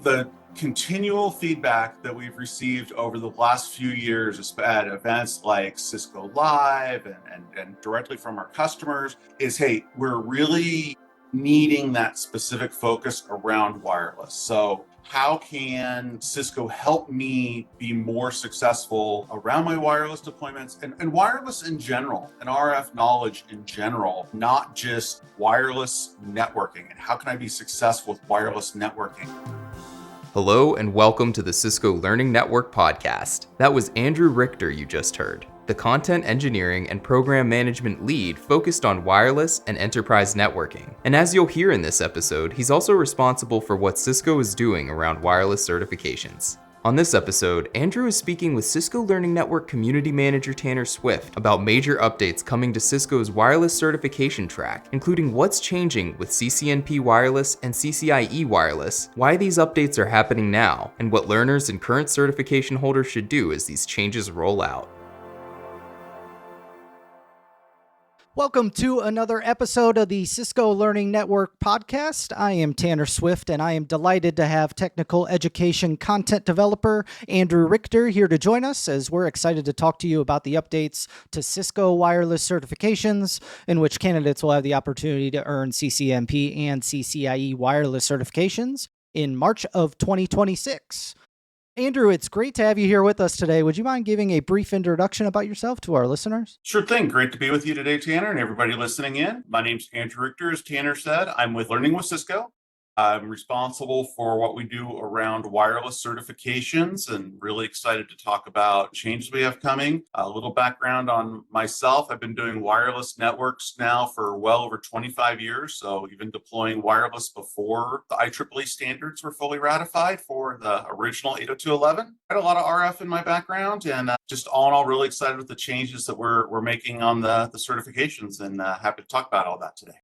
The continual feedback that we've received over the last few years at events like Cisco Live and directly from our customers is, hey, we're really needing that specific focus around wireless. So how can Cisco help me be more successful around my wireless deployments and wireless in general, and RF knowledge in general, not just wireless networking? And how can I be successful with wireless networking? Hello and welcome to the Cisco Learning Network Podcast. That was Andrew Richter you just heard, the content engineering and program management lead focused on wireless and enterprise networking. And as you'll hear in this episode, he's also responsible for what Cisco is doing around wireless certifications. On this episode, Andrew is speaking with Cisco Learning Network Community Manager Tanner Swift about major updates coming to Cisco's wireless certification track, including what's changing with CCNP Wireless and CCIE Wireless, why these updates are happening now, and what learners and current certification holders should do as these changes roll out. Welcome to another episode of the Cisco Learning Network Podcast. I am Tanner Swift, and I am delighted to have technical education content developer Andrew Richter here to join us, as we're excited to talk to you about the updates to Cisco wireless certifications, in which candidates will have the opportunity to earn CCNP and CCIE wireless certifications in March of 2026. Andrew, it's great to have you here with us today. Would you mind giving a brief introduction about yourself to our listeners? Sure thing. Great to be with you today, Tanner, and everybody listening in. My name's Andrew Richter, as Tanner said. I'm with Learning with Cisco. I'm responsible for what we do around wireless certifications and really excited to talk about changes we have coming. A little background on myself. I've been doing wireless networks now for well over 25 years. So even deploying wireless before the IEEE standards were fully ratified for the original 802.11. I had a lot of RF in my background, and just all in all, really excited with the changes that we're making on the certifications, and happy to talk about all that today.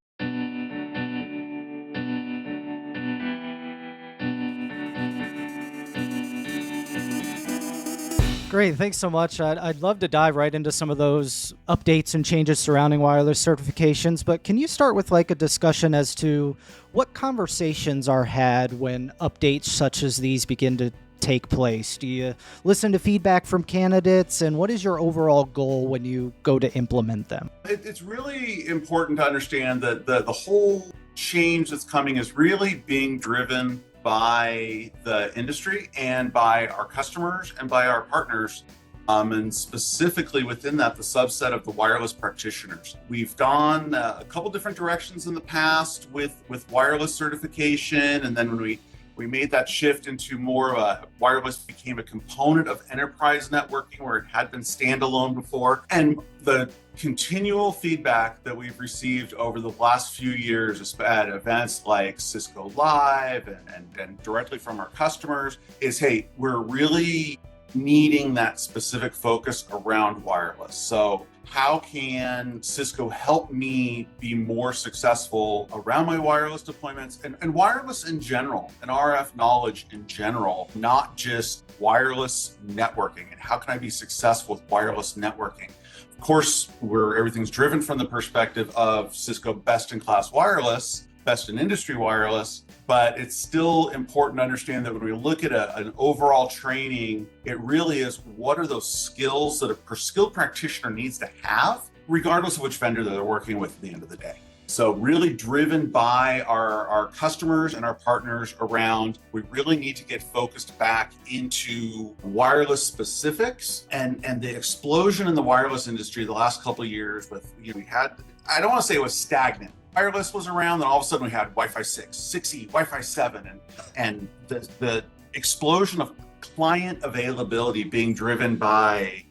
Great, thanks so much. I'd love to dive right into some of those updates and changes surrounding wireless certifications, but can you start with like a discussion as to what conversations are had when updates such as these begin to take place? Do you listen to feedback from candidates, and what is your overall goal when you go to implement them? It's really important to understand that the whole change that's coming is really being driven by the industry and by our customers and by our partners, and specifically within that, the subset of the wireless practitioners. We've gone a couple different directions in the past with wireless certification, and then when we made that shift into more of a wireless became a component of enterprise networking where it had been standalone before. And the continual feedback that we've received over the last few years at events like Cisco Live and directly from our customers is, hey, we're really needing that specific focus around wireless. So how can Cisco help me be more successful around my wireless deployments and wireless in general, and RF knowledge in general, not just wireless networking? And how can I be successful with wireless networking? Of course, everything's driven from the perspective of Cisco best-in-class wireless, best-in-industry wireless, but it's still important to understand that when we look at an overall training, it really is what are those skills that a skilled practitioner needs to have, regardless of which vendor they're working with at the end of the day. So really driven by our customers and our partners around, we really need to get focused back into wireless specifics and the explosion in the wireless industry the last couple of years with, we had, I don't want to say it was stagnant. Wireless was around, then all of a sudden we had Wi-Fi 6, 6E, Wi-Fi 7, and the explosion of client availability being driven by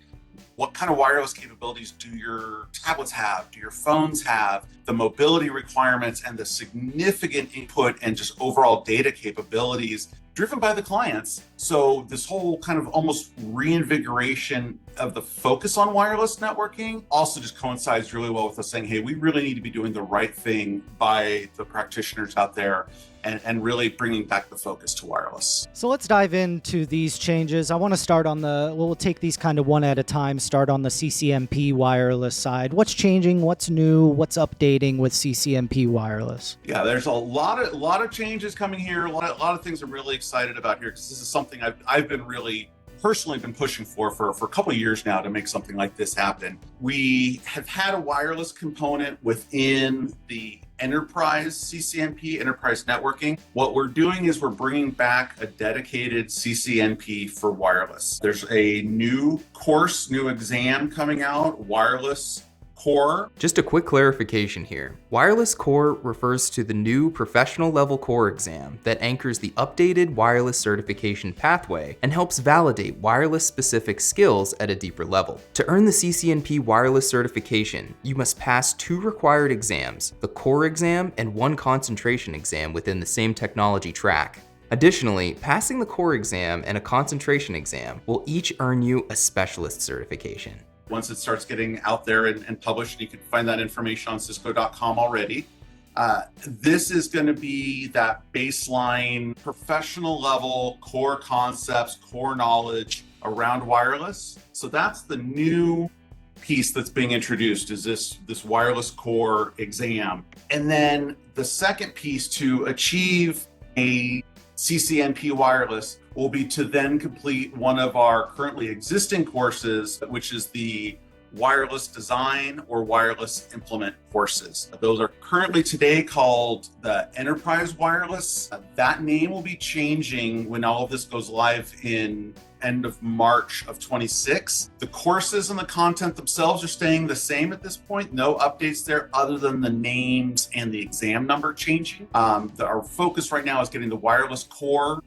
what kind of wireless capabilities do your tablets have? Do your phones have? The mobility requirements and the significant input and just overall data capabilities driven by the clients. So this whole kind of almost reinvigoration of the focus on wireless networking also just coincides really well with us saying, hey, we really need to be doing the right thing by the practitioners out there and really bringing back the focus to wireless. So let's dive into these changes. I want to start on we'll take these kind of one at a time, start on the CCNP wireless side. What's changing? What's new? What's updating with CCNP wireless? Yeah, there's a lot of changes coming here. A lot of things I'm really excited excited about here, because this is something I've been really personally been pushing for a couple of years now to make something like this happen. We have had a wireless component within the enterprise CCNP, enterprise networking. What we're doing is we're bringing back a dedicated CCNP for wireless. There's a new course, new exam coming out, wireless core. Just a quick clarification here. Wireless core refers to the new professional level core exam that anchors the updated wireless certification pathway and helps validate wireless specific skills at a deeper level. To earn the CCNP wireless certification, you must pass 2 required exams, the core exam and 1 concentration exam within the same technology track. Additionally, passing the core exam and a concentration exam will each earn you a specialist certification. Once it starts getting out there and published, you can find that information on cisco.com already. This is going to be that baseline professional level core concepts, core knowledge around wireless. So that's the new piece that's being introduced, is this wireless core exam. And then the second piece to achieve a CCNP Wireless will be to then complete one of our currently existing courses, which is the wireless design or wireless implement courses. Those are currently today called the Enterprise Wireless. That name will be changing when all of this goes live in end of March of 26. The courses and the content themselves are staying the same at this point. No updates there other than the names and the exam number changing. Our focus right now is getting the wireless core,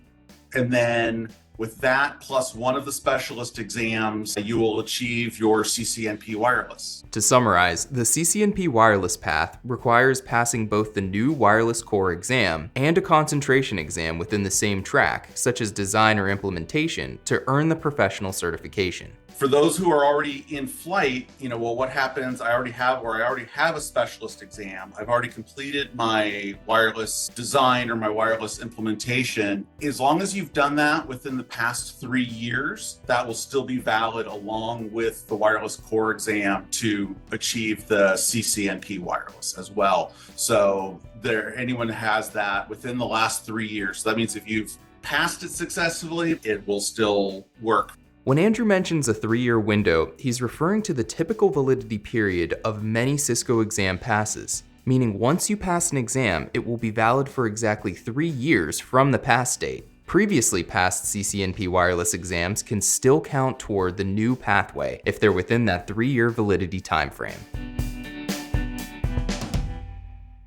and then with that, plus one of the specialist exams, you will achieve your CCNP Wireless. To summarize, the CCNP Wireless path requires passing both the new wireless core exam and a concentration exam within the same track, such as design or implementation, to earn the professional certification. For those who are already in flight, what happens, I already have a specialist exam. I've already completed my wireless design or my wireless implementation. As long as you've done that within the past 3 years, that will still be valid along with the wireless core exam to achieve the CCNP Wireless as well. So anyone has that within the last 3 years. So that means if you've passed it successfully, it will still work. When Andrew mentions a 3-year window, he's referring to the typical validity period of many Cisco exam passes, meaning once you pass an exam, it will be valid for exactly 3 years from the pass date. Previously passed CCNP Wireless exams can still count toward the new pathway if they're within that 3-year validity timeframe.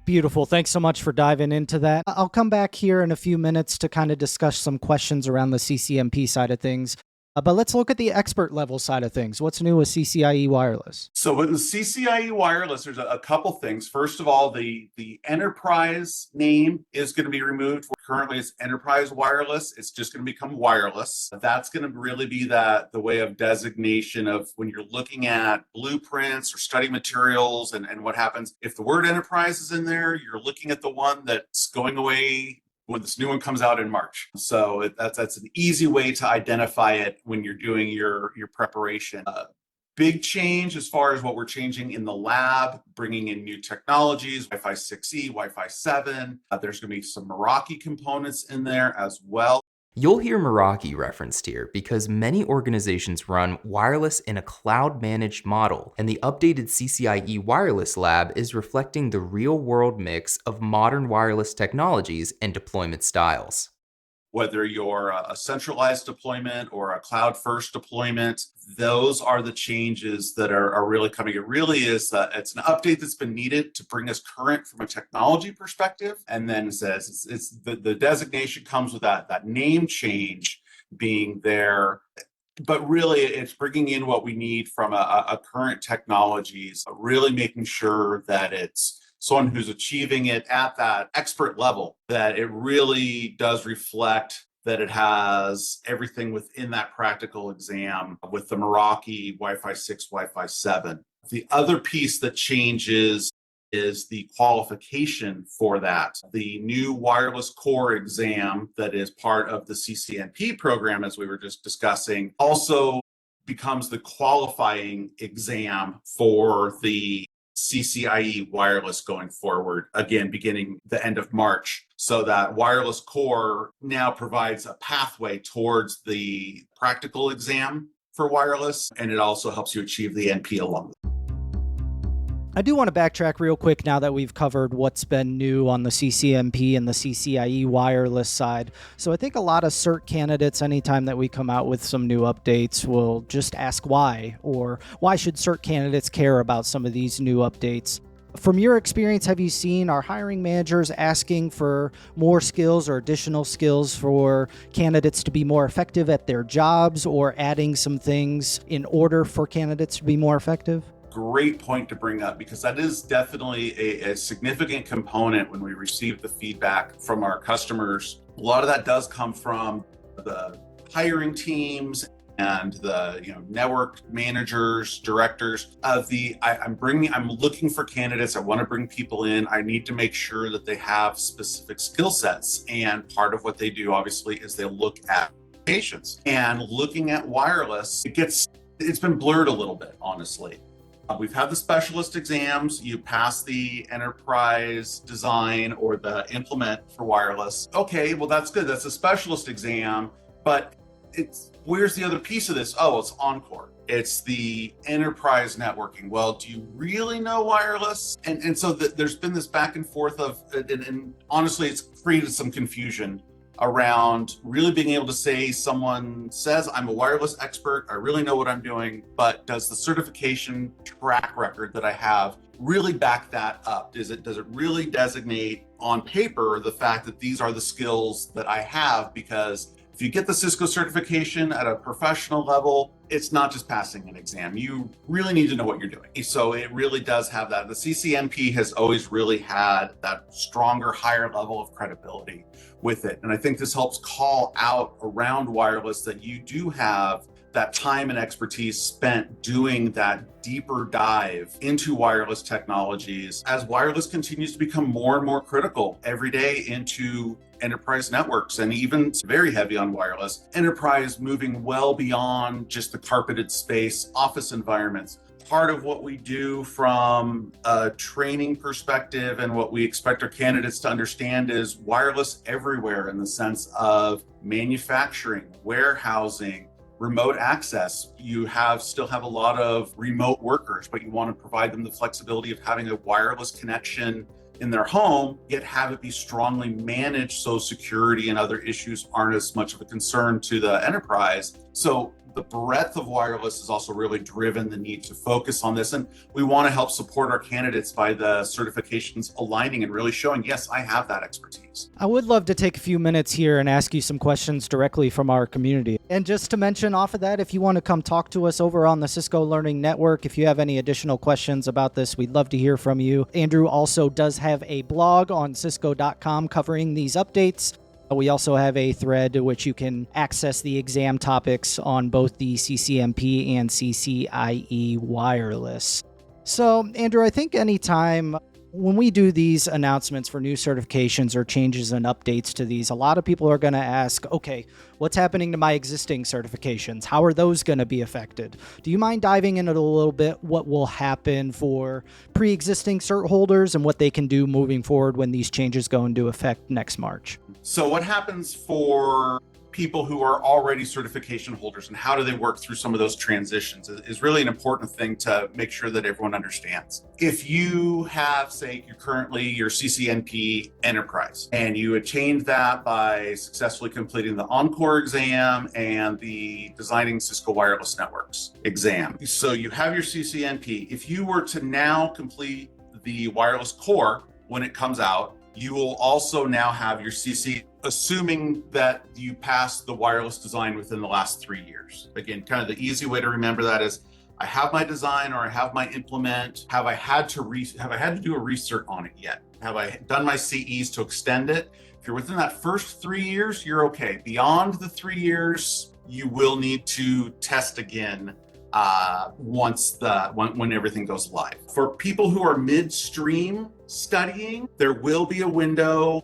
Beautiful. Thanks so much for diving into that. I'll come back here in a few minutes to kind of discuss some questions around the CCNP side of things. But let's look at the expert level side of things. What's new with CCIE Wireless? So with the CCIE Wireless, there's a couple things. First of all, the enterprise name is going to be removed. Currently, it's Enterprise Wireless. It's just going to become wireless. That's going to really be the way of designation of when you're looking at blueprints or study materials and what happens. If the word enterprise is in there, you're looking at the one that's going away when this new one comes out in March. So that's an easy way to identify it when you're doing your preparation. Big change as far as what we're changing in the lab, bringing in new technologies, Wi-Fi 6E, Wi-Fi 7. There's going to be some Meraki components in there as well. You'll hear Meraki referenced here because many organizations run wireless in a cloud-managed model, and the updated CCIE Wireless Lab is reflecting the real-world mix of modern wireless technologies and deployment styles. Whether you're a centralized deployment or a cloud-first deployment, those are the changes that are really coming. It really is, it's an update that's been needed to bring us current from a technology perspective. And then it says it's the designation comes with that name change being there. But really, it's bringing in what we need from a current technologies, really making sure that it's someone who's achieving it at that expert level, that it really does reflect that it has everything within that practical exam with the Meraki Wi-Fi 6, Wi-Fi 7. The other piece that changes is the qualification for that. The new wireless core exam that is part of the CCNP program, as we were just discussing, also becomes the qualifying exam for the CCIE Wireless going forward, again, beginning the end of March, so that Wireless Core now provides a pathway towards the practical exam for wireless, and it also helps you achieve the NP along. I do want to backtrack real quick now that we've covered what's been new on the CCNP and the CCIE wireless side. So I think a lot of CERT candidates, anytime that we come out with some new updates, will just ask why, or why should CERT candidates care about some of these new updates? From your experience, have you seen our hiring managers asking for more skills or additional skills for candidates to be more effective at their jobs, or adding some things in order for candidates to be more effective? Great point to bring up, because that is definitely a significant component when we receive the feedback from our customers. A lot of that does come from the hiring teams and the network managers, directors of I'm looking for candidates. I want to bring people in. I need to make sure that they have specific skill sets. And part of what they do, obviously, is they look at patients. And looking at wireless, it's been blurred a little bit, honestly. We've had the specialist exams. You pass the enterprise design or the implement for wireless. Okay, well, that's good. That's a specialist exam, but where's the other piece of this? Oh, it's Encore. It's the enterprise networking. Well, do you really know wireless? And so there's been this back and forth and honestly, it's created some confusion around really being able to say, someone says, I'm a wireless expert, I really know what I'm doing, but does the certification track record that I have really back that up? Does it really designate on paper the fact that these are the skills that I have? Because if you get the Cisco certification at a professional level, it's not just passing an exam. You really need to know what you're doing. So it really does have that. The CCNP has always really had that stronger, higher level of credibility with it. And I think this helps call out around wireless that you do have that time and expertise spent doing that deeper dive into wireless technologies as wireless continues to become more and more critical every day into enterprise networks, and even very heavy on wireless. Enterprise moving well beyond just the carpeted space, office environments. Part of what we do from a training perspective and what we expect our candidates to understand is wireless everywhere, in the sense of manufacturing, warehousing, remote access. You still have a lot of remote workers, but you want to provide them the flexibility of having a wireless connection in their home, yet have it be strongly managed so security and other issues aren't as much of a concern to the enterprise. So the breadth of wireless has also really driven the need to focus on this. And we want to help support our candidates by the certifications aligning and really showing, yes, I have that expertise. I would love to take a few minutes here and ask you some questions directly from our community. And just to mention off of that, if you want to come talk to us over on the Cisco Learning Network, if you have any additional questions about this, we'd love to hear from you. Andrew also does have a blog on cisco.com covering these updates. We also have a thread which you can access the exam topics on both the CCNP and CCIE Wireless. So, Andrew, I think anytime when we do these announcements for new certifications or changes and updates to these, a lot of people are going to ask, okay, what's happening to my existing certifications? How are those going to be affected? Do you mind diving into a little bit what will happen for pre-existing cert holders and what they can do moving forward when these changes go into effect next March? So what happens for people who are already certification holders and how do they work through some of those transitions is really an important thing to make sure that everyone understands. If you have, say, you're currently your CCNP Enterprise and you attained that by successfully completing the Encore exam and the Designing Cisco Wireless Networks exam. So you have your CCNP. If you were to now complete the Wireless Core when it comes out, you will also now have your CC, assuming that you passed the wireless design within the last 3 years. Again, kind of the easy way to remember that is, I have my design or I have my implement. Have I had to do a recert on it yet? Have I done my CEs to extend it? If you're within that first 3 years, you're okay. Beyond the 3 years, you will need to test again when everything goes live. For people who are midstream studying, there will be a window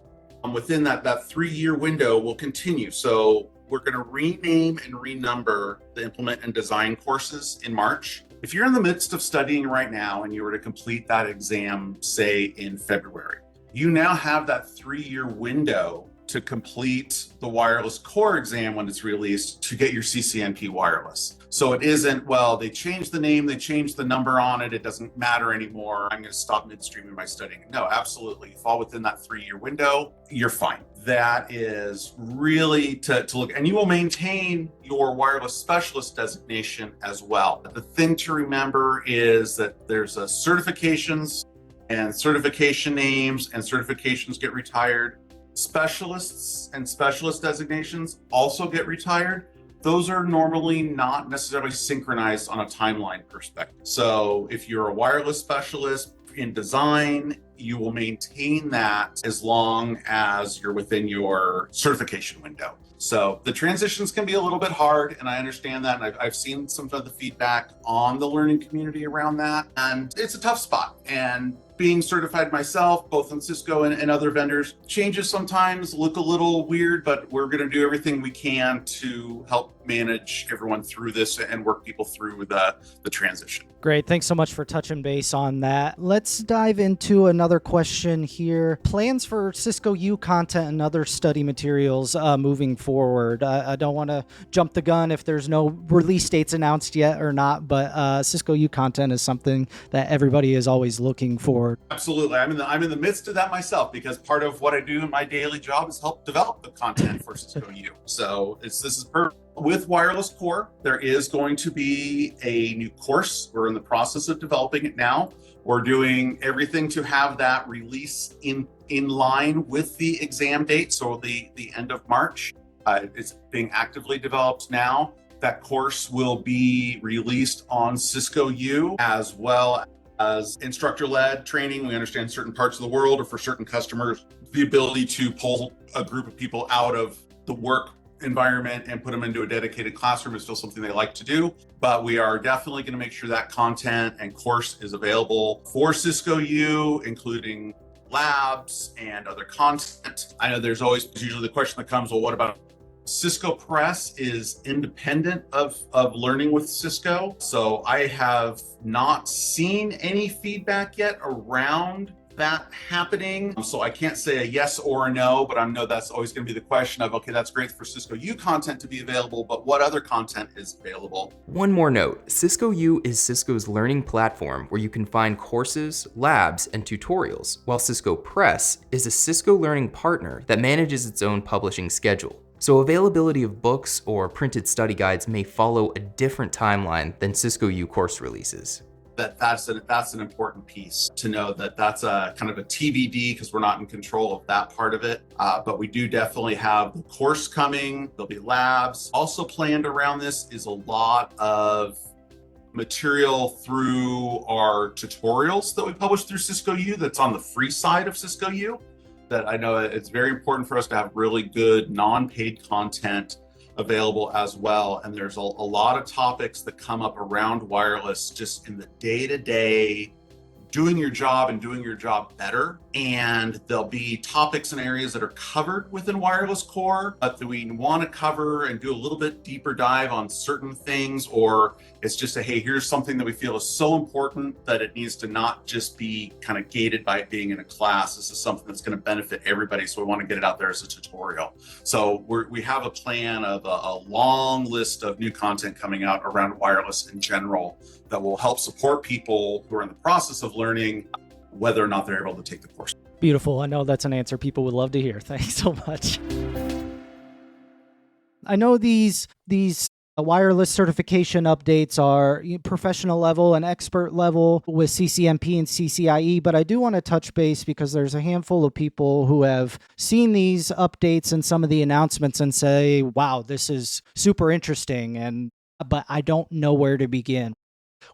within that 3 year window will continue. So we're going to rename and renumber the implement and design courses in March. If you're in the midst of studying right now and you were to complete that exam, say in February, you now have that 3-year window to complete the wireless core exam when it's released to get your CCNP Wireless. So it isn't, well, they changed the name, they changed the number on it, it doesn't matter anymore, I'm going to stop midstream in my studying. No, absolutely. You fall within that 3-year window, you're fine. That is really to look, and you will maintain your wireless specialist designation as well. The thing to remember is that there's certifications and certification names, and certifications get retired. Specialists and specialist designations also get retired. Those are normally not necessarily synchronized on a timeline perspective. So if you're a wireless specialist in design, you will maintain that as long as you're within your certification window. So the transitions can be a little bit hard, and I understand that. And I've seen some of the feedback on the learning community around that, and it's a tough spot. And being certified myself, both on Cisco and other vendors, changes sometimes look a little weird, but we're going to do everything we can to help manage everyone through this and work people through the transition. Great. Thanks so much for touching base on that. Let's dive into another question here. Plans for Cisco U content and other study materials moving forward. I don't want to jump the gun if there's no release dates announced yet or not, but Cisco U content is something that everybody is always looking for. Absolutely. I'm in the midst of that myself, because part of what I do in my daily job is help develop the content for Cisco U. So this is perfect. With Wireless Core, there is going to be a new course. We're in the process of developing it now. We're doing everything to have that release in line with the exam date, so the end of March. It's being actively developed now. That course will be released on Cisco U, as well as instructor-led training. We understand certain parts of the world, or for certain customers, the ability to pull a group of people out of the work environment and put them into a dedicated classroom is still something they like to do. But we are definitely going to make sure that content and course is available for Cisco U, including labs and other content. I know there's always usually the question that comes, well, what about Cisco Press is independent of Learning with Cisco. So I have not seen any feedback yet around that happening. So I can't say a yes or a no, but I know that's always going to be the question of, okay, that's great for Cisco U content to be available, but what other content is available? One more note, Cisco U is Cisco's learning platform where you can find courses, labs, and tutorials, while Cisco Press is a Cisco Learning partner that manages its own publishing schedule. So availability of books or printed study guides may follow a different timeline than Cisco U course releases. That's an important piece to know, that's a kind of a TBD, because we're not in control of that part of it. But we do definitely have the course coming. There'll be labs. Also planned around this is a lot of material through our tutorials that we publish through Cisco U that's on the free side of Cisco U. That I know it's very important for us to have really good non-paid content available as well. And there's a lot of topics that come up around wireless just in the day-to-day, doing your job and doing your job better. And there'll be topics and areas that are covered within Wireless Core, but that we want to cover and do a little bit deeper dive on certain things, or it's just a, hey, here's something that we feel is so important that it needs to not just be kind of gated by it being in a class. This is something that's going to benefit everybody, so we want to get it out there as a tutorial. So we have a plan of a long list of new content coming out around wireless in general that will help support people who are in the process of learning, whether or not they're able to take the course. Beautiful. I know that's an answer people would love to hear. Thanks so much. I know these wireless certification updates are professional level and expert level with CCNP and CCIE, but I do want to touch base because there's a handful of people who have seen these updates and some of the announcements and say, wow, this is super interesting, but I don't know where to begin.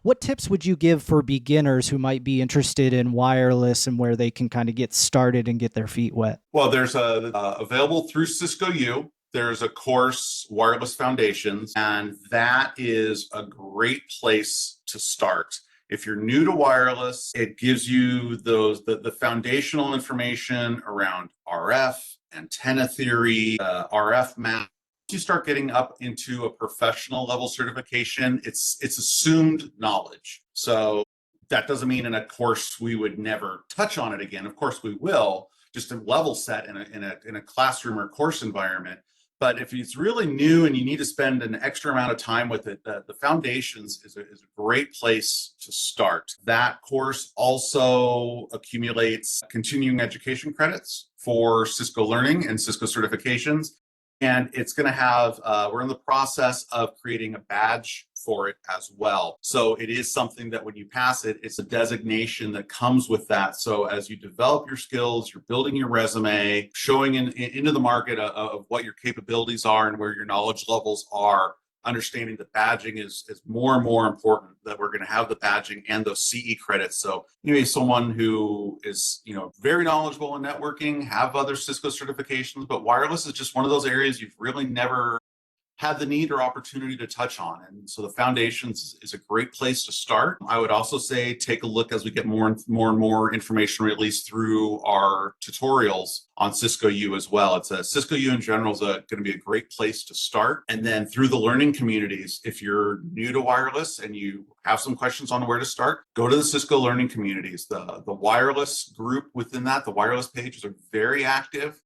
What tips would you give for beginners who might be interested in wireless and where they can kind of get started and get their feet wet? Well, there's available through Cisco U. There's a course, Wireless Foundations, and that is a great place to start. If you're new to wireless, it gives you the foundational information around RF, antenna theory, RF map, you start getting up into a professional level certification, it's assumed knowledge. So that doesn't mean in a course we would never touch on it again. Of course we will, just a level set in a classroom or course environment. But if it's really new and you need to spend an extra amount of time with it, the foundations is a great place to start. That course also accumulates continuing education credits for Cisco Learning and Cisco certifications. And it's going to have, we're in the process of creating a badge for it as well. So it is something that when you pass it, it's a designation that comes with that. So as you develop your skills, you're building your resume, showing into the market of what your capabilities are and where your knowledge levels are, understanding that badging is more and more important, that we're going to have the badging and those CE credits. So you may be someone who is, very knowledgeable in networking, have other Cisco certifications, but wireless is just one of those areas you've really never had the need or opportunity to touch on. And so the foundations is a great place to start. I would also say take a look as we get more and more information released through our tutorials on Cisco U as well. It's Cisco U in general is going to be a great place to start. And then through the learning communities, if you're new to wireless and you have some questions on where to start, go to the Cisco Learning communities. The wireless group within that, the wireless pages are very active.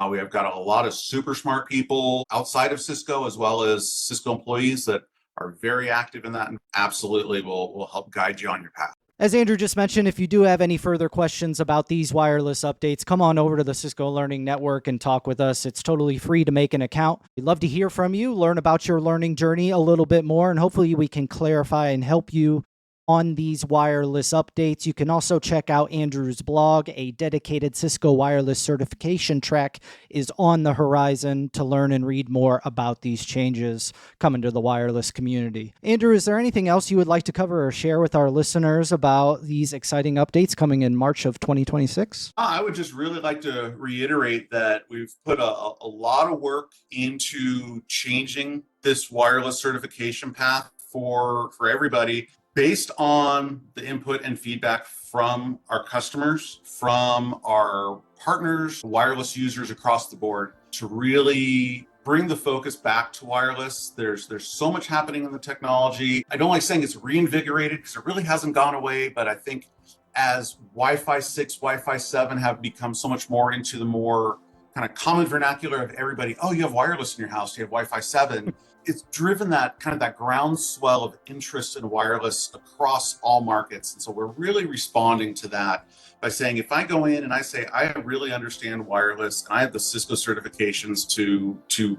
We have got a lot of super smart people outside of Cisco, as well as Cisco employees that are very active in that and absolutely will help guide you on your path. As Andrew just mentioned, if you do have any further questions about these wireless updates, come on over to the Cisco Learning Network and talk with us. It's totally free to make an account. We'd love to hear from you, learn about your learning journey a little bit more, and hopefully we can clarify and help you on these wireless updates. You can also check out Andrew's blog. A dedicated Cisco wireless certification track is on the horizon to learn and read more about these changes coming to the wireless community. Andrew, is there anything else you would like to cover or share with our listeners about these exciting updates coming in March of 2026? I would just really like to reiterate that we've put a lot of work into changing this wireless certification path for everybody, based on the input and feedback from our customers, from our partners, wireless users across the board, to really bring the focus back to wireless. There's so much happening in the technology. I don't like saying it's reinvigorated because it really hasn't gone away, but I think as Wi-Fi 6, Wi-Fi 7 have become so much more into the more kind of common vernacular of everybody, oh, you have wireless in your house, you have Wi-Fi 7. It's driven that groundswell of interest in wireless across all markets. And so we're really responding to that by saying, if I go in and I say, I really understand wireless and I have the Cisco certifications to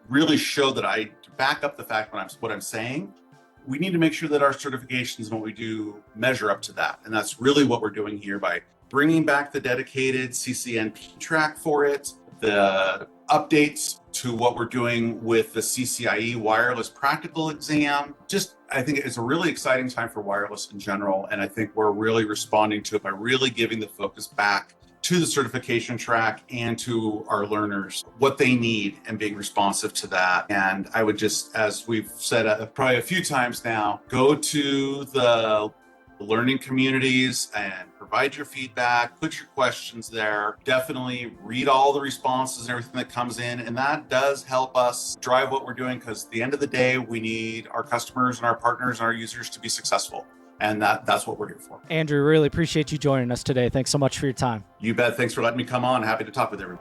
really show that I back up the fact what I'm saying, we need to make sure that our certifications and what we do measure up to that. And that's really what we're doing here by bringing back the dedicated CCNP track for it, the updates to what we're doing with the CCIE Wireless practical exam. I think it's a really exciting time for wireless in general. And I think we're really responding to it by really giving the focus back to the certification track and to our learners, what they need, and being responsive to that. And I would just, as we've said probably a few times now, go to the learning communities and provide your feedback, put your questions there. Definitely read all the responses and everything that comes in. And that does help us drive what we're doing, because at the end of the day, we need our customers and our partners and our users to be successful. And that's what we're here for. Andrew, really appreciate you joining us today. Thanks so much for your time. You bet. Thanks for letting me come on. Happy to talk with everyone.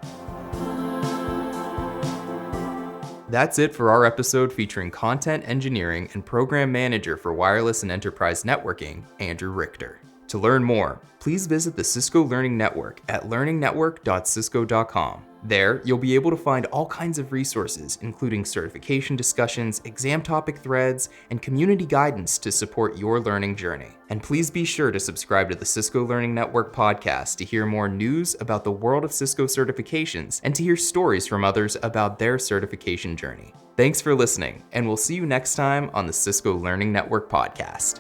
That's it for our episode featuring content engineering and program manager for wireless and enterprise networking, Andrew Richter. To learn more, please visit the Cisco Learning Network at learningnetwork.cisco.com. There, you'll be able to find all kinds of resources, including certification discussions, exam topic threads, and community guidance to support your learning journey. And please be sure to subscribe to the Cisco Learning Network podcast to hear more news about the world of Cisco certifications and to hear stories from others about their certification journey. Thanks for listening, and we'll see you next time on the Cisco Learning Network podcast.